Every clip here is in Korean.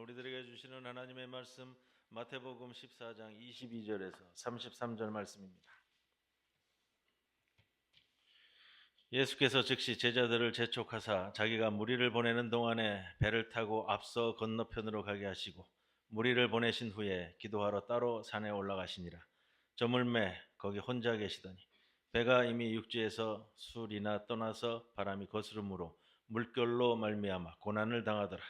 우리들에게 주시는 하나님의 말씀 마태복음 14장 22절에서 33절 말씀입니다. 예수께서 즉시 제자들을 재촉하사 자기가 무리를 보내는 동안에 배를 타고 앞서 건너편으로 가게 하시고 무리를 보내신 후에 기도하러 따로 산에 올라가시니라. 저물매 거기 혼자 계시더니 배가 이미 육지에서 술이나 떠나서 바람이 거스름으로 물결로 말미암아 고난을 당하더라.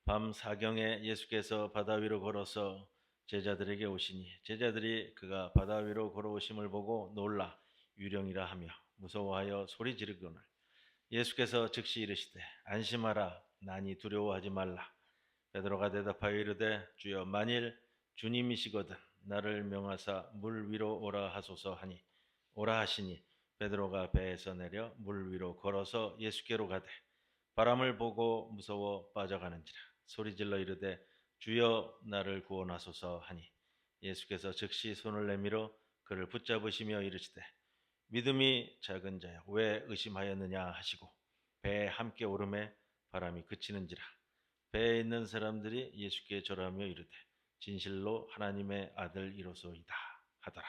밤 사경에 예수께서 바다 위로 걸어서 제자들에게 오시니 제자들이 그가 바다 위로 걸어오심을 보고 놀라 유령이라 하며 무서워하여 소리 지르거늘 예수께서 즉시 이르시되 안심하라 나니 두려워하지 말라. 베드로가 대답하여 이르되 주여 만일 주님이시거든 나를 명하사 물 위로 오라 하소서 하니 오라 하시니 베드로가 배에서 내려 물 위로 걸어서 예수께로 가되 바람을 보고 무서워 빠져가는지라 소리질러 이르되 주여 나를 구원하소서 하니 예수께서 즉시 손을 내밀어 그를 붙잡으시며 이르시되 믿음이 작은 자여 왜 의심하였느냐 하시고 배에 함께 오르매 바람이 그치는지라. 배에 있는 사람들이 예수께 절하며 이르되 진실로 하나님의 아들이로소이다 하더라.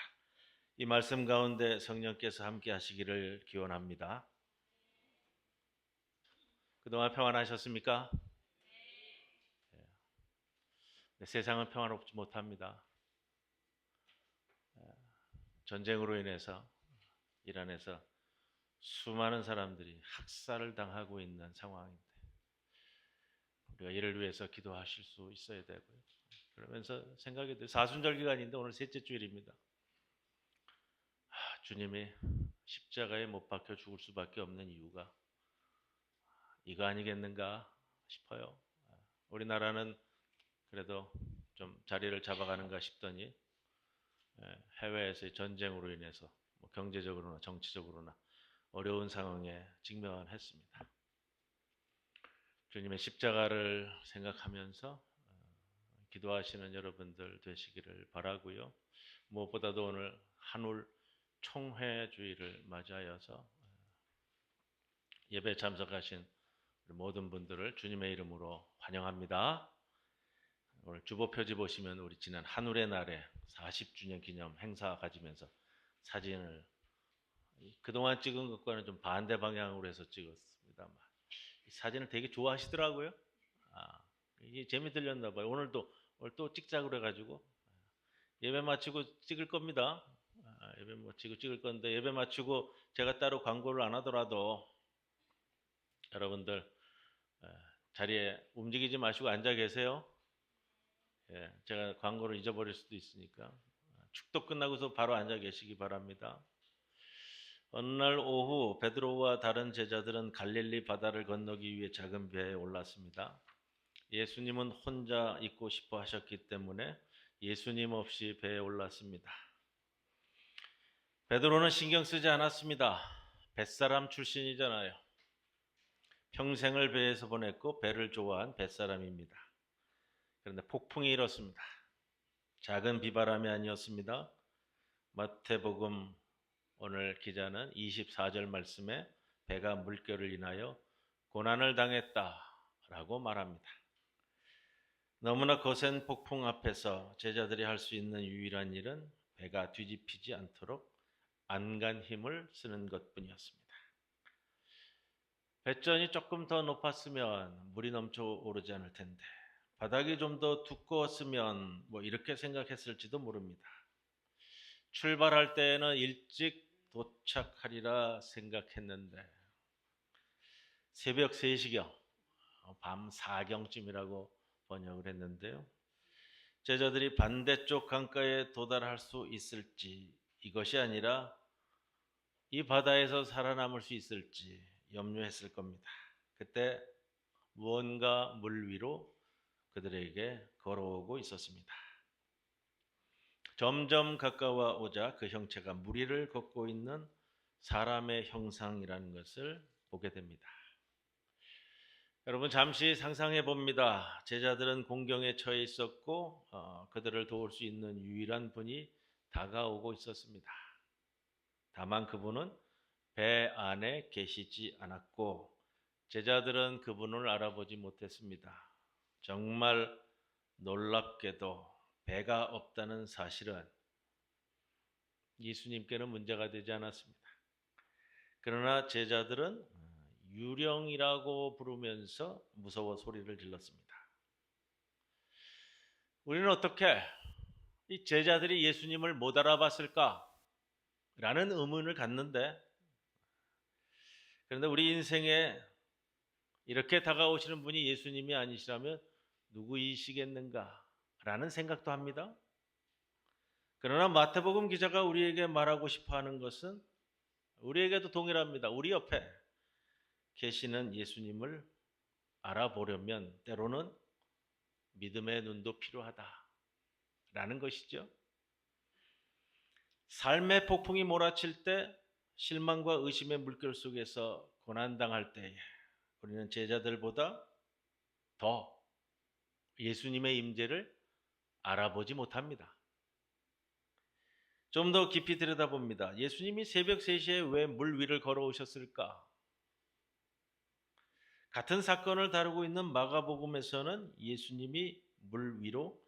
이 말씀 가운데 성령께서 함께 하시기를 기원합니다. 그동안 평안하셨습니까? 네, 세상은 평화롭지 못합니다. 전쟁으로 인해서 이란에서 수많은 사람들이 학살을 당하고 있는 상황인데 우리가 이를 위해서 기도하실 수 있어야 되고요. 그러면서 생각이 들어요. 사순절기간인데 오늘 셋째 주일입니다. 주님이 십자가에 못 박혀 죽을 수밖에 없는 이유가 이거 아니겠는가 싶어요. 우리나라는 그래도 좀 자리를 잡아가는가 싶더니 해외에서의 전쟁으로 인해서 경제적으로나 정치적으로나 어려운 상황에 직면을 했습니다. 주님의 십자가를 생각하면서 기도하시는 여러분들 되시기를 바라고요. 무엇보다도 오늘 한울 총회주의를 맞이하여서 예배 참석하신 모든 분들을 주님의 이름으로 환영합니다. 오늘 주보 표지 보시면 우리 지난 한울의 날에 40주년 기념 행사 가지면서 사진을 그동안 찍은 것과는 좀 반대 방향으로 해서 찍었습니다만 이 사진을 되게 좋아하시더라고요. 이게 재미 들렸나 봐요. 오늘 또 찍자고 그래가지고 예배 마치고 찍을 겁니다. 예배 마치고 찍을 건데 예배 마치고 제가 따로 광고를 안 하더라도 여러분들 자리에 움직이지 마시고 앉아 계세요. 제가 광고를 잊어버릴 수도 있으니까 축도 끝나고서 바로 앉아 계시기 바랍니다. 어느 날 오후 베드로와 다른 제자들은 갈릴리 바다를 건너기 위해 작은 배에 올랐습니다. 예수님은 혼자 있고 싶어 하셨기 때문에 예수님 없이 배에 올랐습니다. 베드로는 신경 쓰지 않았습니다. 뱃사람 출신이잖아요. 평생을 배에서 보냈고 배를 좋아한 뱃사람입니다. 그런데 폭풍이 일었습니다. 작은 비바람이 아니었습니다. 마태복음 오늘 기자는 24절 말씀에 배가 물결을 인하여 고난을 당했다라고 말합니다. 너무나 거센 폭풍 앞에서 제자들이 할 수 있는 유일한 일은 배가 뒤집히지 않도록 안간 힘을 쓰는 것뿐이었습니다. 배전이 조금 더 높았으면 물이 넘쳐 오르지 않을 텐데 바닥이 좀 더 두꺼웠으면 이렇게 생각했을지도 모릅니다. 출발할 때에는 일찍 도착하리라 생각했는데 새벽 3시경, 밤 4경쯤이라고 번역을 했는데요. 제자들이 반대쪽 강가에 도달할 수 있을지 이것이 아니라 이 바다에서 살아남을 수 있을지 염려했을 겁니다. 그때 무언가 물 위로 그들에게 걸어오고 있었습니다. 점점 가까워 오자 그 형체가 물 위를 걷고 있는 사람의 형상이라는 것을 보게 됩니다. 여러분 잠시 상상해 봅니다. 제자들은 공경에 처해 있었고 그들을 도울 수 있는 유일한 분이 다가오고 있었습니다. 다만 그분은 배 안에 계시지 않았고 제자들은 그분을 알아보지 못했습니다. 정말 놀랍게도 배가 없다는 사실은 예수님께는 문제가 되지 않았습니다. 그러나 제자들은 유령이라고 부르면서 무서워 소리를 질렀습니다. 우리는 어떻게 이 제자들이 예수님을 못 알아봤을까? 라는 의문을 갖는데, 그런데 우리 인생에 이렇게 다가오시는 분이 예수님이 아니시라면 누구이시겠는가? 라는 생각도 합니다. 그러나 마태복음 기자가 우리에게 말하고 싶어 하는 것은 우리에게도 동일합니다. 우리 옆에 계시는 예수님을 알아보려면 때로는 믿음의 눈도 필요하다라는 것이죠. 삶의 폭풍이 몰아칠 때, 실망과 의심의 물결 속에서 고난당할 때에 우리는 제자들보다 더 예수님의 임재를 알아보지 못합니다. 좀 더 깊이 들여다봅니다. 예수님이 새벽 3시에 왜 물 위를 걸어오셨을까? 같은 사건을 다루고 있는 마가복음에서는 예수님이 물 위로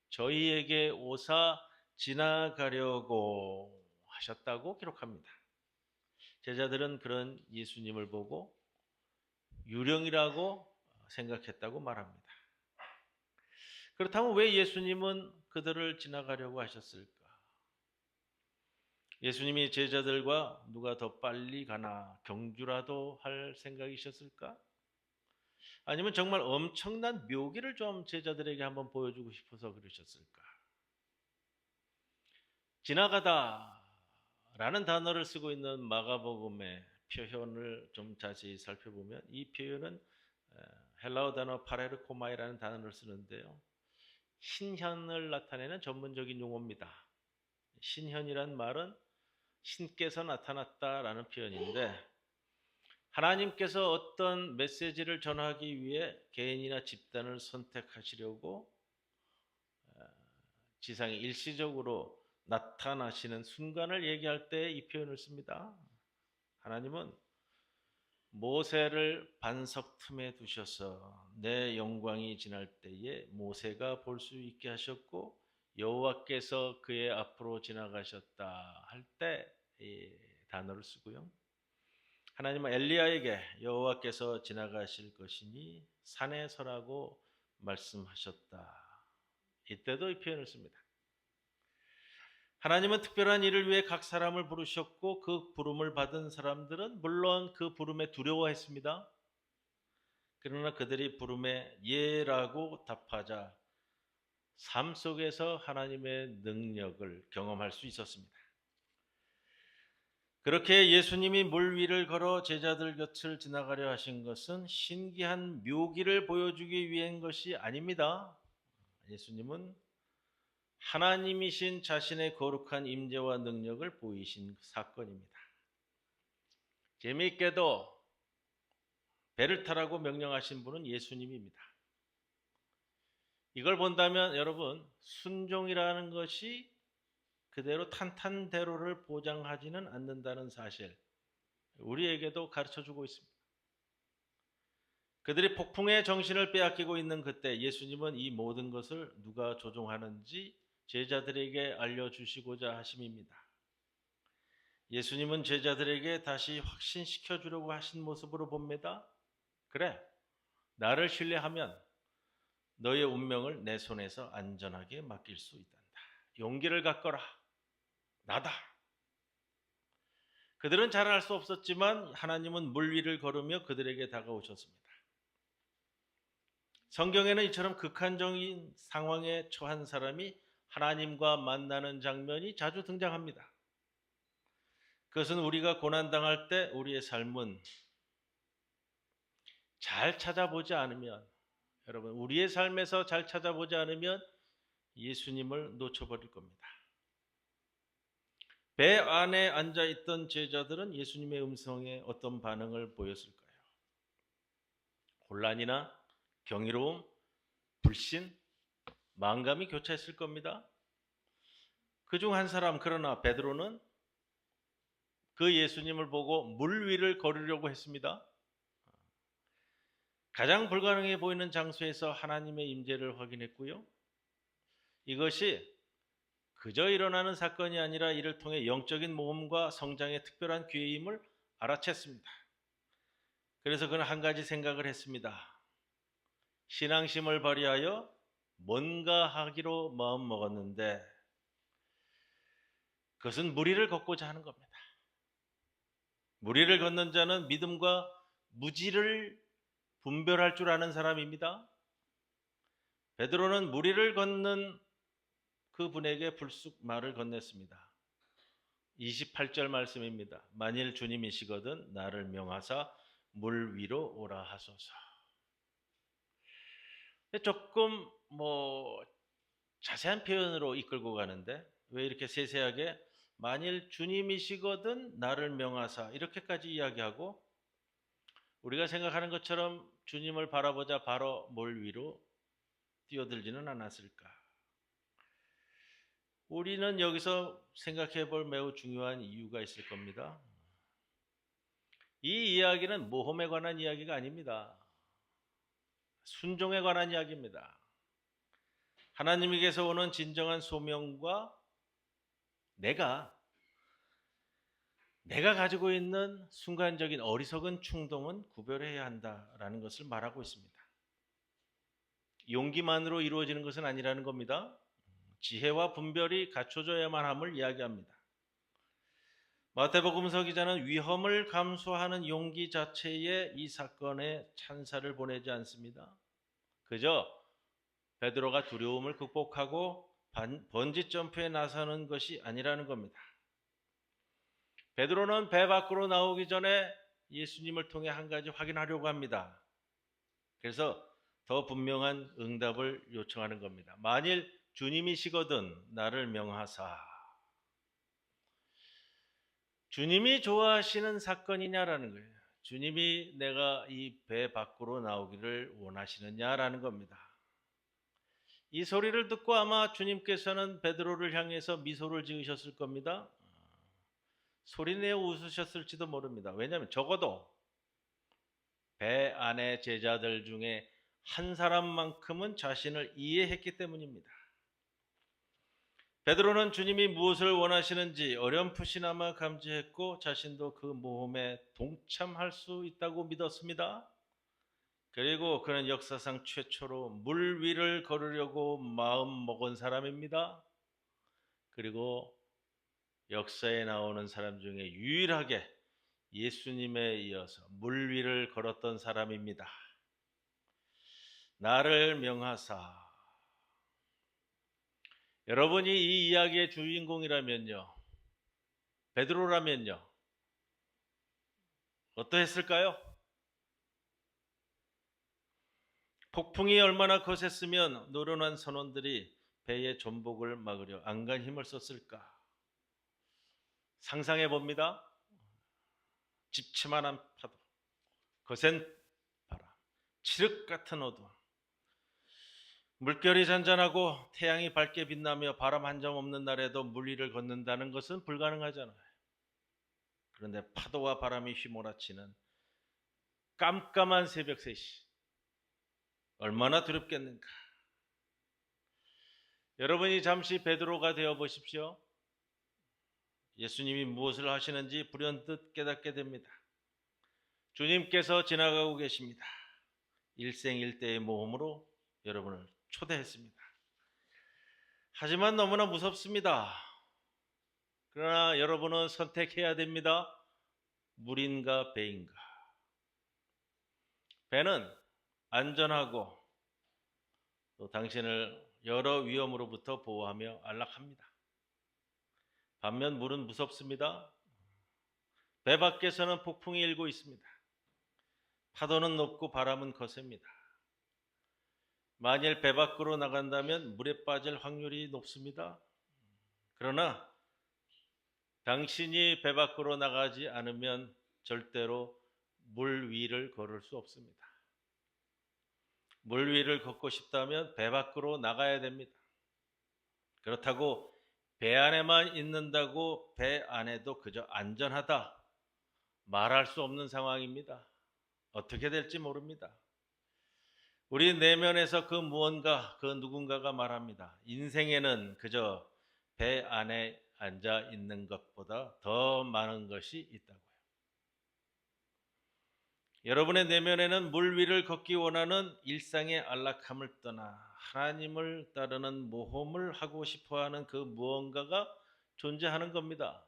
저희에게 오사 지나가려고 하셨다고 기록합니다. 제자들은 그런 예수님을 보고 유령이라고 생각했다고 말합니다. 그렇다면 왜 예수님은 그들을 지나가려고 하셨을까? 예수님이 제자들과 누가 더 빨리 가나 경주라도 할 생각이셨을까? 아니면 정말 엄청난 묘기를 좀 제자들에게 한번 보여주고 싶어서 그러셨을까? 지나가다라는 단어를 쓰고 있는 마가복음의 표현을 좀 자세히 살펴보면 이 표현은 헬라어 단어 파레르코마이라는 단어를 쓰는데요. 신현을 나타내는 전문적인 용어입니다. 신현이란 말은 신께서 나타났다라는 표현인데, 하나님께서 어떤 메시지를 전하기 위해 개인이나 집단을 선택하시려고 지상에 일시적으로 나타나시는 순간을 얘기할 때 이 표현을 씁니다. 하나님은 모세를 반석 틈에 두셔서 내 영광이 지날 때에 모세가 볼 수 있게 하셨고 여호와께서 그의 앞으로 지나가셨다 할 때 이 단어를 쓰고요. 하나님은 엘리야에게 여호와께서 지나가실 것이니 산에 서라고 말씀하셨다. 이때도 이 표현을 씁니다. 하나님은 특별한 일을 위해 각 사람을 부르셨고 그 부름을 받은 사람들은 물론 그 부름에 두려워했습니다. 그러나 그들이 부름에 예라고 답하자 삶 속에서 하나님의 능력을 경험할 수 있었습니다. 그렇게 예수님이 물 위를 걸어 제자들 곁을 지나가려 하신 것은 신기한 묘기를 보여주기 위한 것이 아닙니다. 예수님은 하나님이신 자신의 거룩한 임재와 능력을 보이신 사건입니다. 재미있게도 배를 타라고 명령하신 분은 예수님입니다. 이걸 본다면 여러분, 순종이라는 것이 그대로 탄탄대로를 보장하지는 않는다는 사실, 우리에게도 가르쳐주고 있습니다. 그들이 폭풍의 정신을 빼앗기고 있는 그때 예수님은 이 모든 것을 누가 조종하는지 제자들에게 알려주시고자 하심입니다. 예수님은 제자들에게 다시 확신시켜 주려고 하신 모습으로 봅니다. 그래, 나를 신뢰하면 너의 운명을 내 손에서 안전하게 맡길 수 있단다. 용기를 갖거라. 나다. 그들은 잘 알 수 없었지만 하나님은 물 위를 걸으며 그들에게 다가오셨습니다. 성경에는 이처럼 극한적인 상황에 처한 사람이 하나님과 만나는 장면이 자주 등장합니다. 그것은 우리가 고난당할 때 우리의 삶은 잘 찾아보지 않으면, 여러분, 우리의 삶에서 잘 찾아보지 않으면 예수님을 놓쳐버릴 겁니다. 배 안에 앉아있던 제자들은 예수님의 음성에 어떤 반응을 보였을까요? 혼란이나 경이로움, 불신, 만감이 교차했을 겁니다. 그중 한 사람, 그러나 베드로는 그 예수님을 보고 물 위를 걸으려고 했습니다. 가장 불가능해 보이는 장소에서 하나님의 임재를 확인했고요. 이것이 그저 일어나는 사건이 아니라 이를 통해 영적인 모험과 성장의 특별한 기회임을 알아챘습니다. 그래서 그는 한 가지 생각을 했습니다. 신앙심을 발휘하여 뭔가 하기로 마음먹었는데 그것은 무리를 걷고자 하는 겁니다. 무리를 걷는 자는 믿음과 무지를 분별할 줄 아는 사람입니다. 베드로는 무리를 걷는 그 분에게 불쑥 말을 건넸습니다. 28절 말씀입니다. 만일 주님이시거든 나를 명하사 물 위로 오라 하소서. 조금 자세한 표현으로 이끌고 가는데 왜 이렇게 세세하게 만일 주님이시거든 나를 명하사 이렇게까지 이야기하고 우리가 생각하는 것처럼 주님을 바라보자 바로 물 위로 뛰어들지는 않았을까? 우리는 여기서 생각해 볼 매우 중요한 이유가 있을 겁니다. 이 이야기는 모험에 관한 이야기가 아닙니다. 순종에 관한 이야기입니다. 하나님께서 오는 진정한 소명과 내가 가지고 있는 순간적인 어리석은 충동은 구별해야 한다라는 것을 말하고 있습니다. 용기만으로 이루어지는 것은 아니라는 겁니다. 지혜와 분별이 갖춰져야만 함을 이야기합니다. 마태복음서 기자는 위험을 감수하는 용기 자체에 이 사건에 찬사를 보내지 않습니다. 그저 베드로가 두려움을 극복하고 번지 점프에 나서는 것이 아니라는 겁니다. 베드로는 배 밖으로 나오기 전에 예수님을 통해 한 가지 확인하려고 합니다. 그래서 더 분명한 응답을 요청하는 겁니다. 만일 주님이시거든 나를 명하사. 주님이 좋아하시는 사건이냐라는 거예요. 주님이 내가 이 배 밖으로 나오기를 원하시느냐라는 겁니다. 이 소리를 듣고 아마 주님께서는 베드로를 향해서 미소를 지으셨을 겁니다. 소리내어 웃으셨을지도 모릅니다. 왜냐하면 적어도 배 안의 제자들 중에 한 사람만큼은 자신을 이해했기 때문입니다. 베드로는 주님이 무엇을 원하시는지 어렴풋이나마 감지했고 자신도 그 모험에 동참할 수 있다고 믿었습니다. 그리고 그는 역사상 최초로 물 위를 걸으려고 마음 먹은 사람입니다. 그리고 역사에 나오는 사람 중에 유일하게 예수님에 이어서 물 위를 걸었던 사람입니다. 나를 명하사. 여러분이 이 이야기의 주인공이라면요, 베드로라면요, 어떠했을까요? 폭풍이 얼마나 거셌으면 노련한 선원들이 배의 전복을 막으려 안간 힘을 썼을까? 상상해 봅니다. 집치만한 파도, 거센 바람, 칠흑 같은 어두움, 물결이 잔잔하고 태양이 밝게 빛나며 바람 한 점 없는 날에도 물 위를 걷는다는 것은 불가능하잖아요. 그런데 파도와 바람이 휘몰아치는 깜깜한 새벽 3시, 얼마나 두렵겠는가. 여러분이 잠시 베드로가 되어 보십시오. 예수님이 무엇을 하시는지 불현듯 깨닫게 됩니다. 주님께서 지나가고 계십니다. 일생일대의 모험으로 여러분을 초대했습니다. 하지만 너무나 무섭습니다. 그러나 여러분은 선택해야 됩니다. 물인가 배인가. 배는 안전하고 또 당신을 여러 위험으로부터 보호하며 안락합니다. 반면 물은 무섭습니다. 배 밖에서는 폭풍이 일고 있습니다. 파도는 높고 바람은 거셉니다. 만일 배 밖으로 나간다면 물에 빠질 확률이 높습니다. 그러나 당신이 배 밖으로 나가지 않으면 절대로 물 위를 걸을 수 없습니다. 물 위를 걷고 싶다면 배 밖으로 나가야 됩니다. 그렇다고 배 안에만 있는다고 배 안에도 그저 안전하다 말할 수 없는 상황입니다. 어떻게 될지 모릅니다. 우리 내면에서 그 무언가, 그 누군가가 말합니다. 인생에는 그저 배 안에 앉아 있는 것보다 더 많은 것이 있다고요. 여러분의 내면에는 물 위를 걷기 원하는 일상의 안락함을 떠나 하나님을 따르는 모험을 하고 싶어하는 그 무언가가 존재하는 겁니다.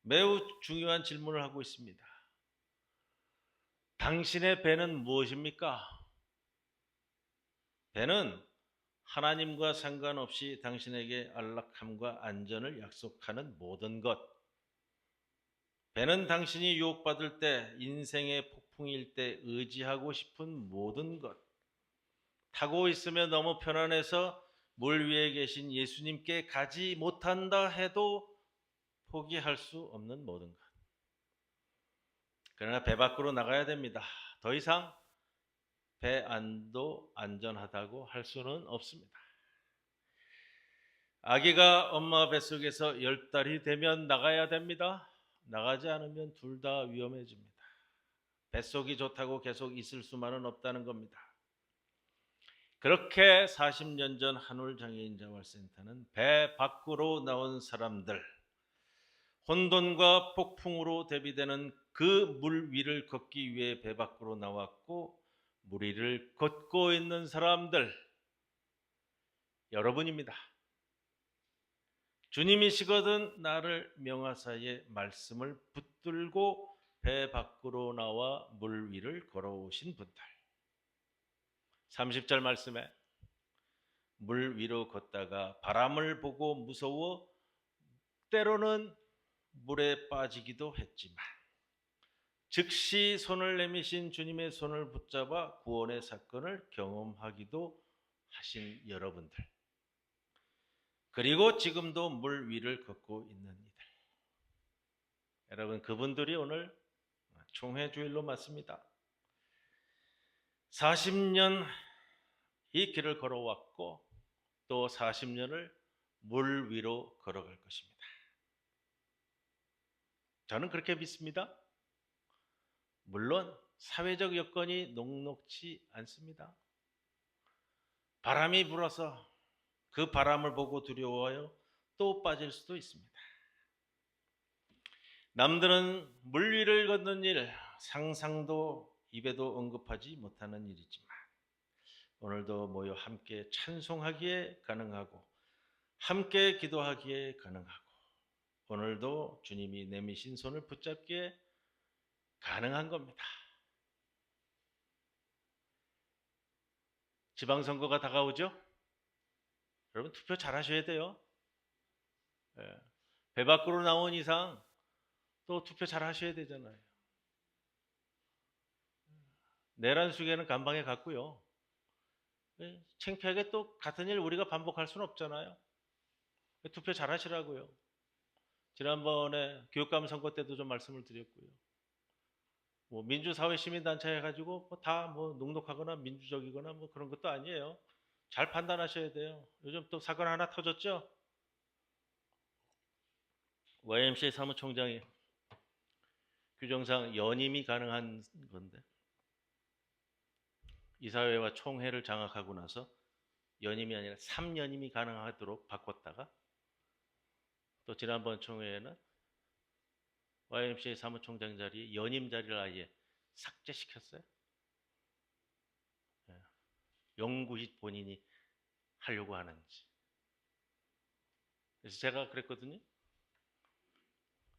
매우 중요한 질문을 하고 있습니다. 당신의 배는 무엇입니까? 배는 하나님과 상관없이 당신에게 안락함과 안전을 약속하는 모든 것. 배는 당신이 유혹받을 때, 인생의 폭풍일 때 의지하고 싶은 모든 것. 타고 있으면 너무 편안해서 물 위에 계신 예수님께 가지 못한다 해도 포기할 수 없는 모든 것. 그러나 배 밖으로 나가야 됩니다. 더 이상 배 안도 안전하다고 할 수는 없습니다. 아기가 엄마 뱃속에서 10달이 되면 나가야 됩니다. 나가지 않으면 둘 다 위험해집니다. 뱃속이 좋다고 계속 있을 수만은 없다는 겁니다. 그렇게 40년 전 한울장애인자활센터는 배 밖으로 나온 사람들, 혼돈과 폭풍으로 대비되는 그 물 위를 걷기 위해 배 밖으로 나왔고, 물 위를 걷고 있는 사람들, 여러분입니다. 주님이시거든 나를 명하사의 말씀을 붙들고 배 밖으로 나와 물 위를 걸어오신 분들. 30절 말씀에 물 위로 걷다가 바람을 보고 무서워 때로는 물에 빠지기도 했지만 즉시 손을 내미신 주님의 손을 붙잡아 구원의 사건을 경험하기도 하신 여러분들, 그리고 지금도 물 위를 걷고 있는 이들, 여러분, 그분들이 오늘 총회 주일로 맞습니다. 40년 이 길을 걸어왔고 또 40년을 물 위로 걸어갈 것입니다. 저는 그렇게 믿습니다. 물론 사회적 여건이 녹록지 않습니다. 바람이 불어서 그 바람을 보고 두려워하여 또 빠질 수도 있습니다. 남들은 물 위를 걷는 일, 상상도 입에도 언급하지 못하는 일이지만 오늘도 모여 함께 찬송하기에 가능하고 함께 기도하기에 가능하고 오늘도 주님이 내미신 손을 붙잡기에 가능한 겁니다. 지방선거가 다가오죠? 여러분 투표 잘 하셔야 돼요. 배 밖으로 나온 이상 또 투표 잘 하셔야 되잖아요. 내란 수계는 간방에 갔고요. 창피하게 또 같은 일 우리가 반복할 수는 없잖아요. 투표 잘 하시라고요. 지난번에 교육감 선거 때도 좀 말씀을 드렸고요. 뭐 민주사회 시민단체 해가지고 다 녹록하거나 민주적이거나 그런 것도 아니에요. 잘 판단하셔야 돼요. 요즘 또 사건 하나 터졌죠? YMCA 사무총장이 규정상 연임이 가능한 건데 이사회와 총회를 장악하고 나서 연임이 아니라 3연임이 가능하도록 바꿨다가 또 지난번 총회에는 YMCA 사무총장 자리에 연임 자리를 아예 삭제시켰어요. 영구히 본인이 하려고 하는지. 그래서 제가 그랬거든요.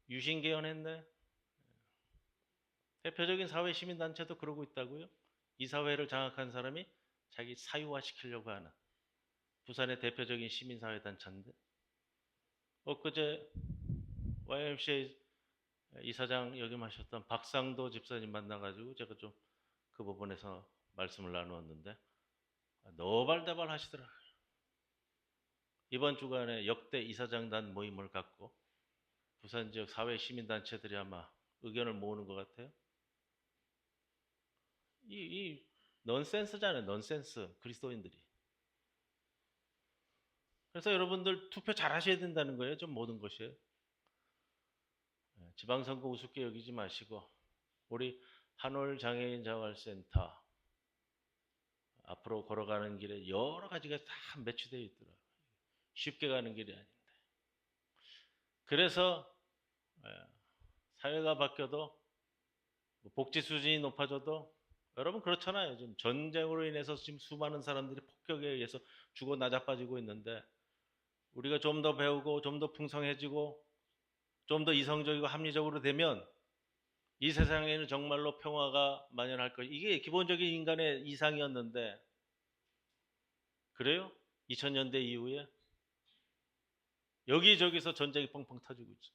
유신개헌했네. 대표적인 사회 시민단체도 그러고 있다고요. 이 사회를 장악한 사람이 자기 사유화시키려고 하는 부산의 대표적인 시민사회단체인데 엊그제 YMCA 이사장 역임하셨던 박상도 집사님 만나가지고 제가 좀 그 부분에서 말씀을 나누었는데 너발대발 하시더라고요. 이번 주간에 역대 이사장단 모임을 갖고 부산 지역 사회 시민단체들이 아마 의견을 모으는 것 같아요. 이 넌센스잖아요. 넌센스. 그리스도인들이. 그래서 여러분들 투표 잘 하셔야 된다는 거예요. 좀 모든 것이. 지방선거 우습게 여기지 마시고 우리 한올장애인자활센터 앞으로 걸어가는 길에 여러 가지가 다 매치되어 있더라고요. 쉽게 가는 길이 아닌데. 그래서 사회가 바뀌어도 복지 수준이 높아져도 여러분 그렇잖아요. 지금 전쟁으로 인해서 지금 수많은 사람들이 폭격에 의해서 죽어 나자빠지고 있는데 우리가 좀 더 배우고 좀 더 풍성해지고 좀 더 이성적이고 합리적으로 되면 이 세상에는 정말로 평화가 만연할 것. 이게 기본적인 인간의 이상이었는데 그래요? 2000년대 이후에 여기저기서 전쟁이 펑펑 터지고 있죠.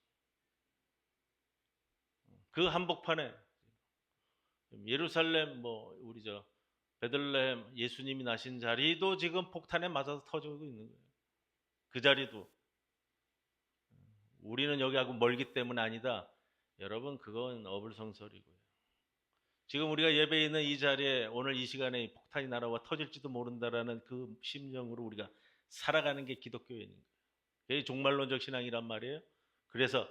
그 한복판에 예루살렘 우리 베들레헴 예수님이 나신 자리도 지금 폭탄에 맞아서 터지고 있는 거예요. 그 자리도 우리는 여기하고 멀기 때문 아니다. 여러분 그건 어불성설이고요. 지금 우리가 예배에 있는 이 자리에 오늘 이 시간에 폭탄이 날아와 터질지도 모른다라는 그 심정으로 우리가 살아가는 게 기독교인인 거예요. 그게 종말론적 신앙이란 말이에요. 그래서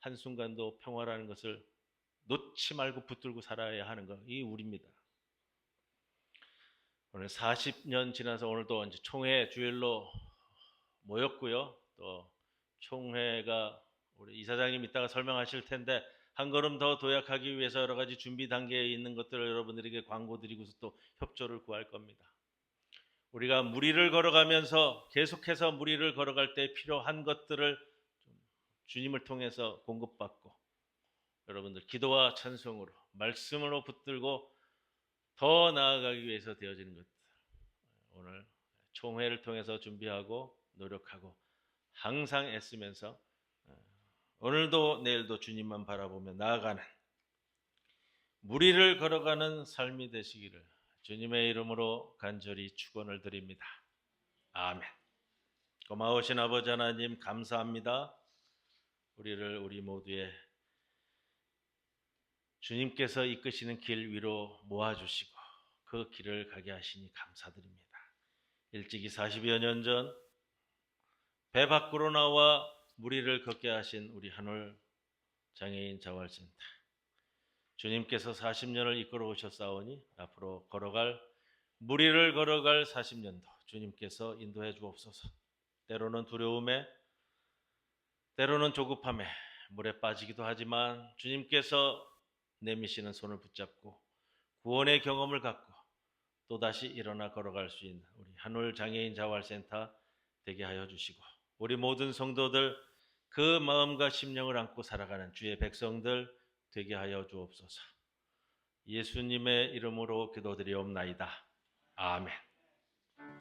한순간도 평화라는 것을 놓지 말고 붙들고 살아야 하는 거, 이 우리입니다. 오늘 40년 지나서 오늘도 이제 총회 주일로 모였고요. 또 총회가 우리 이사장님 이따가 설명하실 텐데 한 걸음 더 도약하기 위해서 여러 가지 준비 단계에 있는 것들을 여러분들에게 광고드리고서 또 협조를 구할 겁니다. 우리가 무리를 걸어가면서 계속해서 무리를 걸어갈 때 필요한 것들을 주님을 통해서 공급받고 여러분들 기도와 찬송으로 말씀으로 붙들고 더 나아가기 위해서 되어지는 것들 오늘 총회를 통해서 준비하고 노력하고 항상 애쓰면서 오늘도 내일도 주님만 바라보며 나아가는 무리를 걸어가는 삶이 되시기를 주님의 이름으로 간절히 축원을 드립니다. 아멘. 고마우신 아버지 하나님 감사합니다. 우리 모두의 주님께서 이끄시는 길 위로 모아주시고 그 길을 가게 하시니 감사드립니다. 일찍이 40여 년 전 배 밖으로 나와 무리를 걷게 하신 우리 한올 장애인 자활센터 주님께서 40년을 이끌어 오셨사오니 앞으로 무리를 걸어갈 40년도 주님께서 인도해 주옵소서. 때로는 두려움에 때로는 조급함에 물에 빠지기도 하지만 주님께서 내미시는 손을 붙잡고 구원의 경험을 갖고 또다시 일어나 걸어갈 수 있는 우리 한올 장애인 자활센터 되게 하여 주시고 우리 모든 성도들 그 마음과 심령을 안고 살아가는 주의 백성들 되게 하여 주옵소서. 예수님의 이름으로 기도드리옵나이다. 아멘.